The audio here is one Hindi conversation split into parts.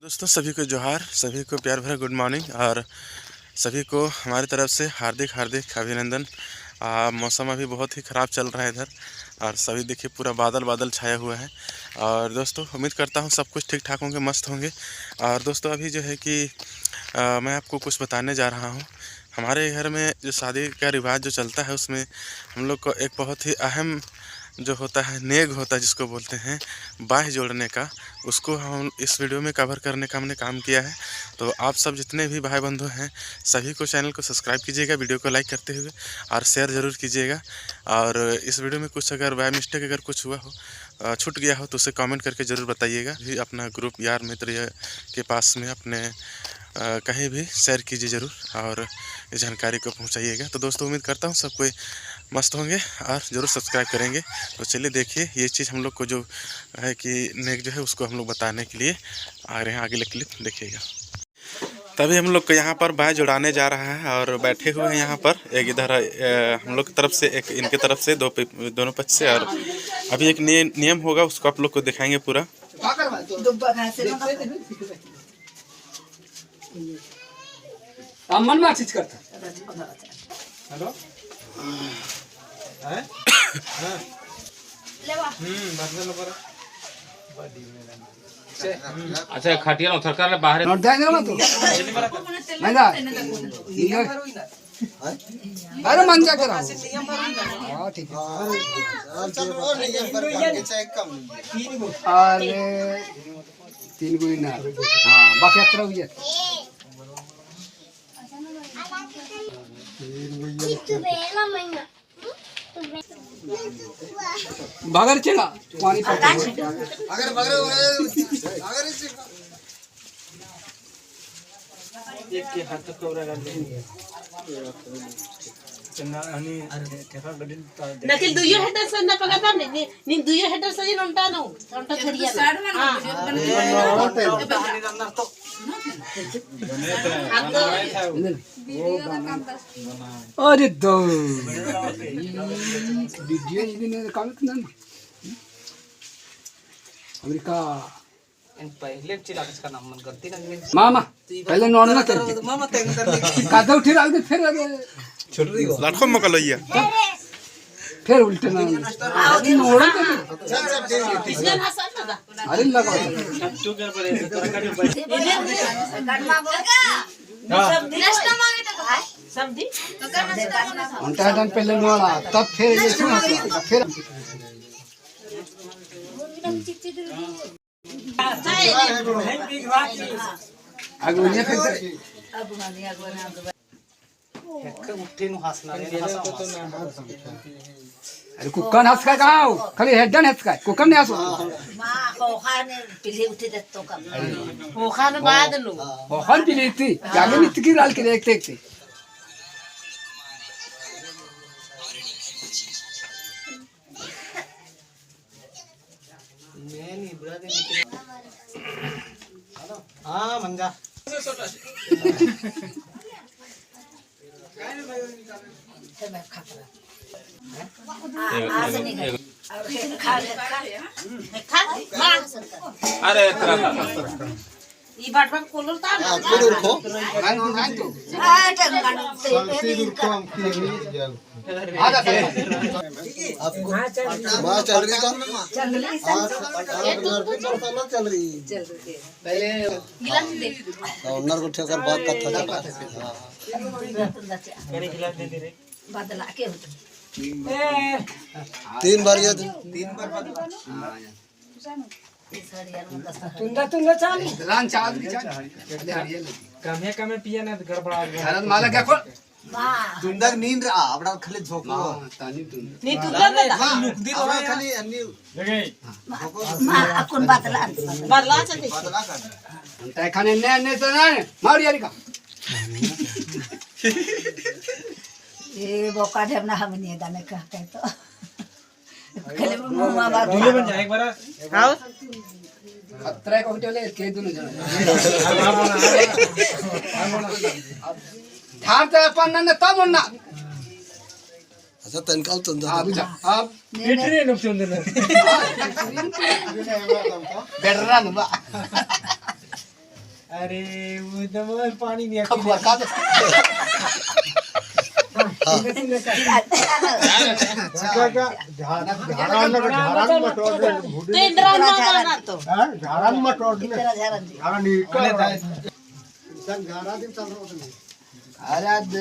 दोस्तों सभी को जोहार, सभी को प्यार भरा गुड मॉर्निंग और सभी को हमारी तरफ से हार्दिक हार्दिक अभिनंदन। मौसम अभी बहुत ही ख़राब चल रहा है इधर और सभी देखिए पूरा बादल बादल छाया हुआ है। और दोस्तों उम्मीद करता हूँ सब कुछ ठीक ठाक होंगे, मस्त होंगे। और दोस्तों अभी जो है कि मैं आपको कुछ बताने जा रहा हूँ। हमारे घर में जो शादी का रिवाज जो चलता है उसमें हम लोग को एक बहुत ही अहम जो होता है नेग होता है जिसको बोलते हैं बाह जोड़ने का, उसको हम इस वीडियो में कवर करने का हमने काम किया है। तो आप सब जितने भी भाई बंधु हैं सभी को चैनल को सब्सक्राइब कीजिएगा, वीडियो को लाइक करते हुए और शेयर ज़रूर कीजिएगा। और इस वीडियो में कुछ अगर बाय मिस्टेक अगर कुछ हुआ हो, छूट गया हो तो उसे कमेंट करके ज़रूर बताइएगा। भी अपना ग्रुप यार मित्र के पास में अपने कहीं भी शेयर कीजिए ज़रूर और इस जानकारी को पहुंचाइएगा। तो दोस्तों उम्मीद करता हूं सब कोई मस्त होंगे और ज़रूर सब्सक्राइब करेंगे। तो चलिए देखिए ये चीज़ हम लोग को जो है कि नेक जो है उसको हम लोग बताने के लिए आ रहे हैं। आगे क्लिप देखिएगा। तभी हम लोग को यहाँ पर बाह जुड़ाने जा रहा है और बैठे हुए हैं यहाँ पर, एक इधर हम लोग की तरफ से एक इनके तरफ से दोनों पक्ष से। और अभी एक नियम होगा उसको आप लोग को दिखाएंगे पूरा। मन में चीज करता हेलो अच्छा खटिया उतर कर बाहर नोट देंगे ना तू नहीं ना अरे मन जा करा हां ठीक है अरे 3 गुई ना हां बाकी अत्र हुई है बगर चला पानी अगर एक के हाथ तक कवरा कर आणि ठेका गडील नकिल दुयो हेटर संना पगाता नी दुयो हेटर सजी नंटानो नंटा थरिया अरे दो वीडियो ने काम करना अमेरिका पहले चिरा इसका नाम मन करती ना मामा पहले नॉन ना कर मामा तेंग कादा उठी रख दे फिर छोड़ दी को लाखों मका लइया फिर उल्टे ना अभी नोड़ दे इसने हसन ना अरे लगा टू कर पड़े गडमा बोल सब नष्ट मांगे तो भाई समझी अंटा हटन पहले नोड़ा तब फिर ये सुना फिर आगे ये फिर उठे नु हसना अरे कुकन हंस का गाओ खाली हेडन हंस का कुकन ने हंसो मां कोखाने पिले उठे देतो का कोखाने बाद नु बहुत पिली थी जागे में इतनी लाल के देखते देखते मैं नहीं बुरा दे हां मंजा मैं खाता आज नहीं और खा मां अरे ई बाटवा कोलर ता ना नहीं तो आ टंगानो ते आजा आपको मां चल रही कौन चल रही चल रही पहले गिलास दे ओनर को ठेकर बात कथा करे गिलास दे रे बदला के होता 3 बार याद 3 बार बदला तुंदा चाल रान चाल की चाल कमे पिया ना गड़बड़ा अरे माला क्या खोल तुंदा नींद आवड़ा खाली झोको तानी तुम नी तुंदा ना मुक्ति तो खाली अन्नी मां अकुन बदला चलते बदला कर अंटा खाने ने तो ना मार यारी का ये बोका ढेबना हम नहीं दाने कहते तो खले मुंह बात दुनिया बन जाए एक बार आओ खतरा को होटल के दोनों जन धार तो अपन ने तब ना अच्छा तनकाल तुंदा अब जा अब बेटरी नुक तुंदा बेडरा नुबा अरे वो दम पानी नहीं खबर का दे अरे आज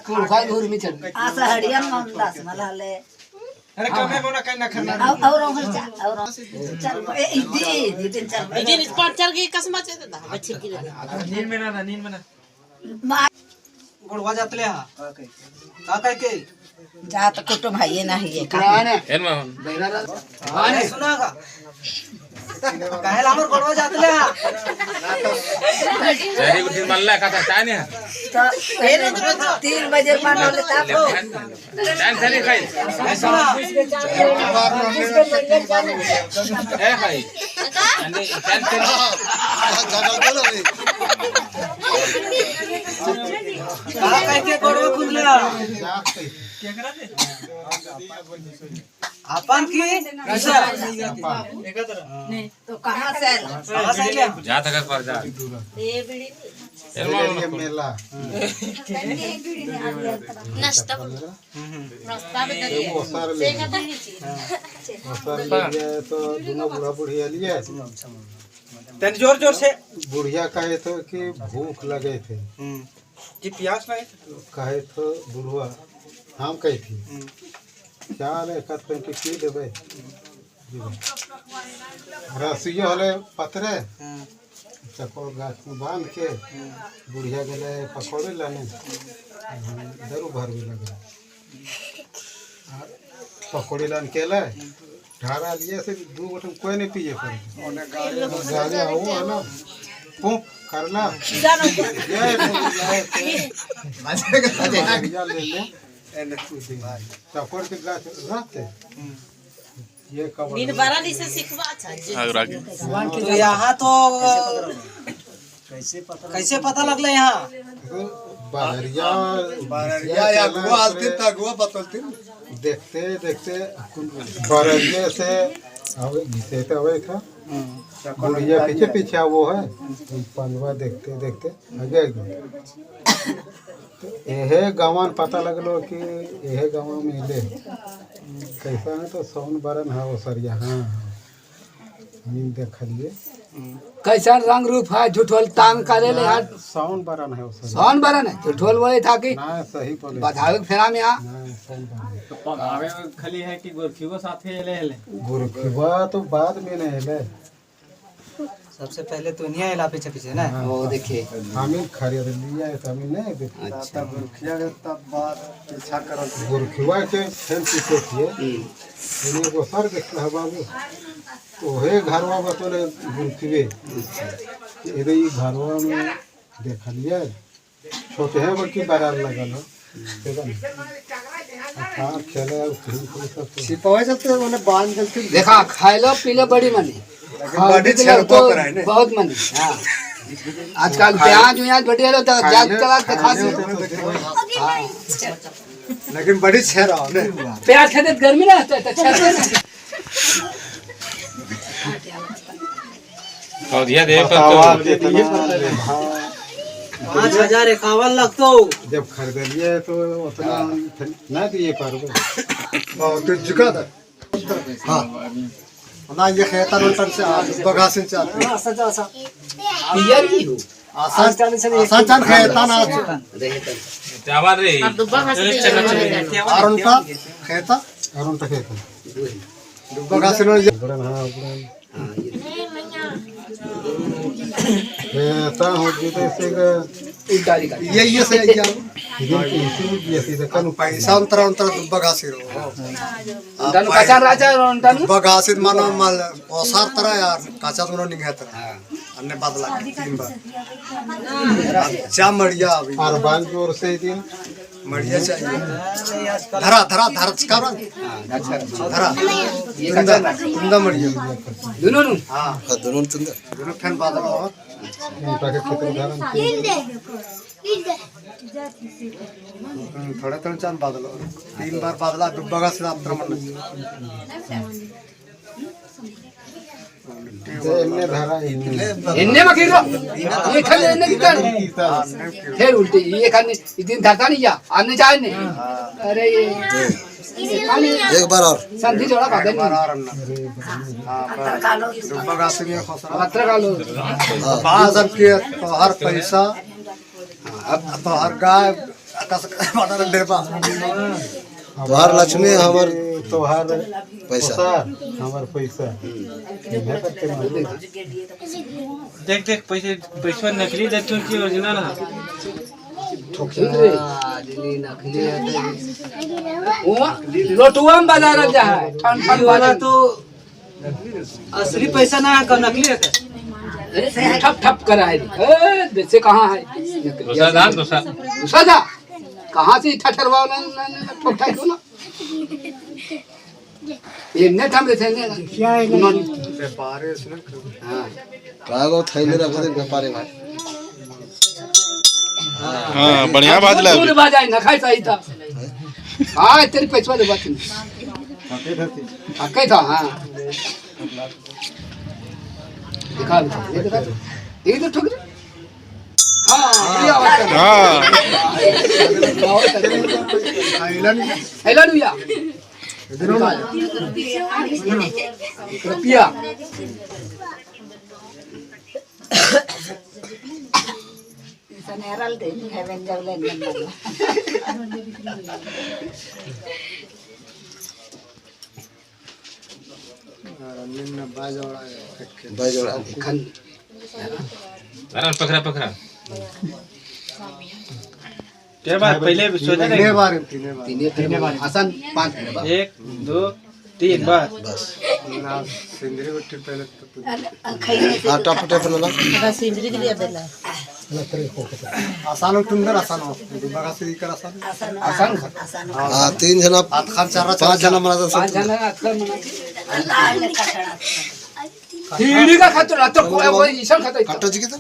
कुलखाई घूर में चल असं हडिया म्हणलास मला आले अरे कमे बोला काही नखर और चल इदी चल इथे स्पॉन्सर की कसमाचे देता बच्चे की नींद में ना मा गोडवा जातले हा का काय के जात कुटुंब आहे नाही आहे का ಏನ್ ಮಾವನ್ अरे सुना का काहे लामर गोडवा जातले हा चारी गुटी मल्ला का काय नाही तर 3 बजे बनवले तापो चान चाली खाई सुना ए खाई आणि चान चाली जगल बोलो रे का काय के गोडवा खुदले हा अपन की कैसा नहीं तो कहां से आला कहां से आइले जा तक कर जा ये बिडी ಏನ್ ಮಾವನ್ नष्ट प्रस्ताव करिए से कथा नीचे तो दोनों बूढ़ा बुढ़िया लिए तन जोर जोर से बुढ़िया कहे तो कि भूख लगे थे जी प्यास लगे कहे तो बुढ़वा हम कही थी क्या ले कहते हैं कि पी देवे रसिया हले पतरे चको गाछ में बांध के बुढ़िया गले पकौड़े लाने दरू भर भी लगे पकौड़े लान के ले ढारा लिए से दू गोटे कोई नहीं पिए पर गाड़ी आओ है ना पुक करना ये ले ले चकोर के गाछ रहते ये कब दिन बारा से सिखवा अच्छा जी तो यहाँ तो कैसे पता लगला यहाँ बाहरिया या गुआ आलती था गुआ बतलती देखते देखते बाहरिया से अवे घिसे तो अवे था बुढ़िया पीछे पीछे वो है पंजवा देखते देखते आगे गए तो यह गाँव पता लगलो कि यह गाँव मिले कैसा है तो सोन बरन है वो सर यहाँ नींद देखलिए कैसा रंग रूप है झूठोल तान करे ले यार सोन बरन है वो सर कौन बरन है झूठोल बोले था कि ना सही बोले बधावे फेरा में यहाँ ना सोन बरन तो पगावे खाली है कि गोरखीओ साथे ले गुरखिवा तो बाद में नहीं ले सबसे पहले तो नहीं आया पीछे पीछे ना वो देखिए हमें खरीद लिया है तो हमें नहीं देखा अच्छा गुरखिया तब बात पीछा करत गुरखिवा के खेल पीछे थे इन्हें को सर देखता है बाबू तो हे घरवा बतौले गुरखिवे इधर ये घरवा में देखा लिया छोटे हैं बल्कि बारात लगल हो हाँ खेले सब सिपाही सब तो उन्हें बांध के देखा खाइलो पीलो बड़ी मनी बड़ी छरपा पर है ना बहुत मनी हाँ आजकल प्याज व्याज बढ़िया लो तो जाग चला के खा लेकिन बड़ी छेरा ने प्याज खाते गर्मी ना होता है तो और दिया दे पर 5,051 लगतो जब खरीद लिए तो उतना ना दिए पारोगे बहुत जुगा था हाँ ना ये खेतर उतर से बगासिन से आते पियर ही हो आसान चांद खेता ना चावा रे अब दुब्बा हंसते आरुन का खेता अरुण तक है बगासिन बड़न हाँ बड़न कहता हूँ जिधर से ये से या इसी कनु पैसा अंतर अंतर बगासिन दानु कचार राजा दानु बगासिन मानो माल औसार तरह यार काचा दोनों नहीं है तरह अन्य बदला 3 बार अच्छा मड़िया अभी और बाल जोर से दिन मड़िया चाहिए धरा धरा धरा चिकारा धरा कुंदा मड़िया दोनों नु हाँ दोनों फैन बादल और उनका के क्षेत्र धारण थोड़े थोड़े चांद बादल 3 बार बादला दुब्बगा से आक्रमण इनने धरा इन्ने में गिरो ये खाली इन्ने किधर फिर उल्टी ये खाली दिन धरता नहीं जा आने जाए नहीं अरे ये एक बार और संधि जोड़ा भागे नहीं पत्र का लो बाजन के तोहर पैसा तोहर गाय डेबा तोहर लक्ष्मी हमर तोहार पैसा हमार पैसा देख देख पैसे पैसा नकली देते कि ओरिजिनल है लोटुआ में बाजार जा है ठन ठन वाला तो असली पैसा ना है नकली है ठप ठप करा है वैसे कहाँ है दूसरा दान दूसरा दूसरा जा कहाँ से ठठरवा ठोक ठाक क्यों ना ये ने ठम देते हैं क्या है व्यापारी हां कागो थैले रखो दे व्यापारी भाई हाँ बढ़िया बात ला दूर बाजाई ना खाई सही था हां तेरी पैसा दे बात हके था हां दिखा ये तो ठोक हाँ हाँ हालेलुया रुपया नेरल दे हेवन जावले नंबर बाजोड़ा अरे पकड़ा पकड़ा क्या बात पहले सोचा तीन बार आसान 5 बार 1 2 3 बार बस सिंदरी गुट्टी पहले आटा पटे पर लगा सिंदरी दिया देला आसान तुंदर आसान हो बगा से कर आसान आसान हां 3 जना 5 जना मना 5 जना अक्सर मना हीड़ी का खतरा तो कोई ईशान खाता काटो जी के तो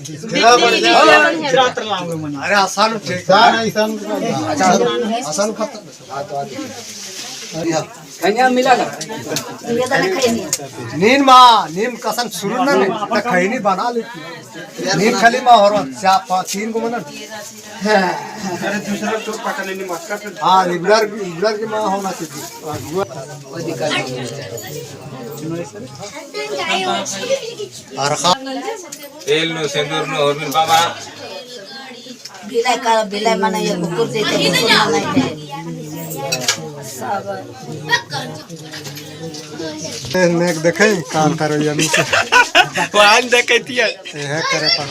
अरे आसान ठीक है आसान आसान खाता कन्या मिला ना नीम नीम कसन शुरू ना खैनी बना लेती नीम खाली मा और 3 को मन दूसरा तो पकड़ लेनी मस्का हां लिबलर की मां होना चाहिए तेल नो सिंदूर नो और बिन बाबा बिलाई माने ये कुकुर देते कुकुर माने सब नेक देखे काम करो यमी से वाहन देखती है है करे पर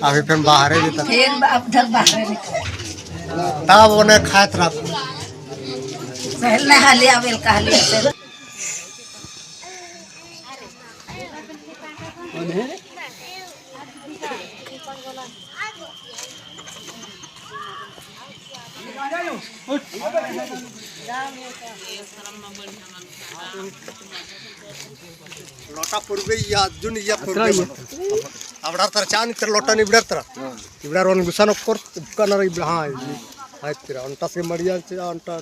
अभी फिर बाहर ही तक फिर अब तक बाहर निकल तब उन्हें खात रख पहले हाली आवेल कहली से लोटा पुरबे या जुन या पुरबे आवडा तर चान तर लोटा निबडर तर इबडा रोन गुसानो कोर कनर हां हाय तर अंटा से मरिया से अंटा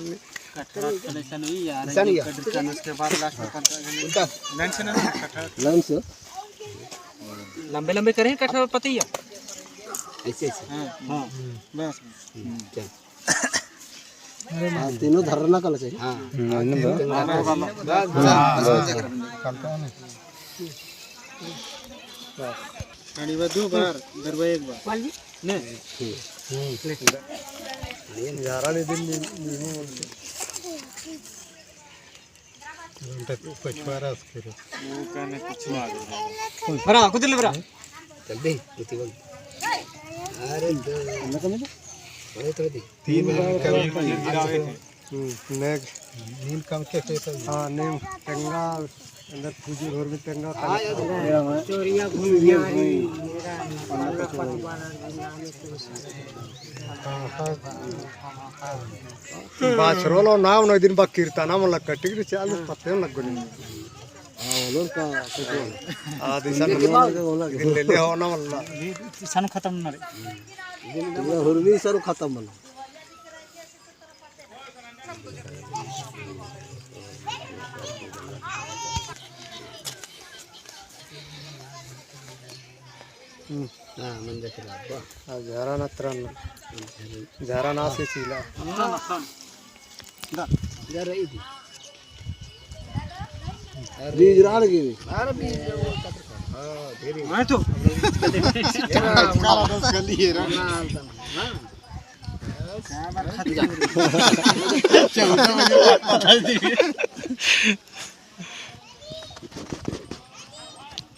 उसके बाद लाइन से लंबे लंबे करें कटहल पति ऐसे ऐसे हां बस हाँ तीनों धरना कल चाहिए हाँ दो बार दरवा एक बार यारा ने दिन पछवारा करो वो कहने पिछवा दे बरा कुछ ले बरा जल्दी इति बोल अरे ना कम बड़े तो दी 3 बार गिरावे थे नेक नीम काम के कहता है हां नीम टेंगा अंदर पूजी घर में टेंगा चोरिया घूम गया बाछरोलो नाम न दिन बा कीर्तन मन लग टिक चालू पत्ते लग गनी लोन का आदि सन ले ले हो ना वल्ला सन खत्म ना रे हुरवी सर खत्म मन हां म्हणजे खिला घराना त्रांना घराना असे चिला जरा इदी बीज राड गेली अरे बीज मैं तो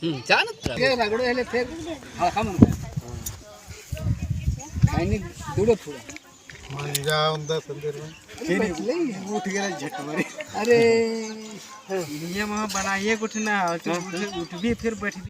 छान रगडो हेले फेर हा खा म्हणून काही नाही दुडो थोडा मंजा उंदा संदेर में उठ गेला झट मारे अरे नियम बनाइए कुछ ना उठ भी फिर बैठ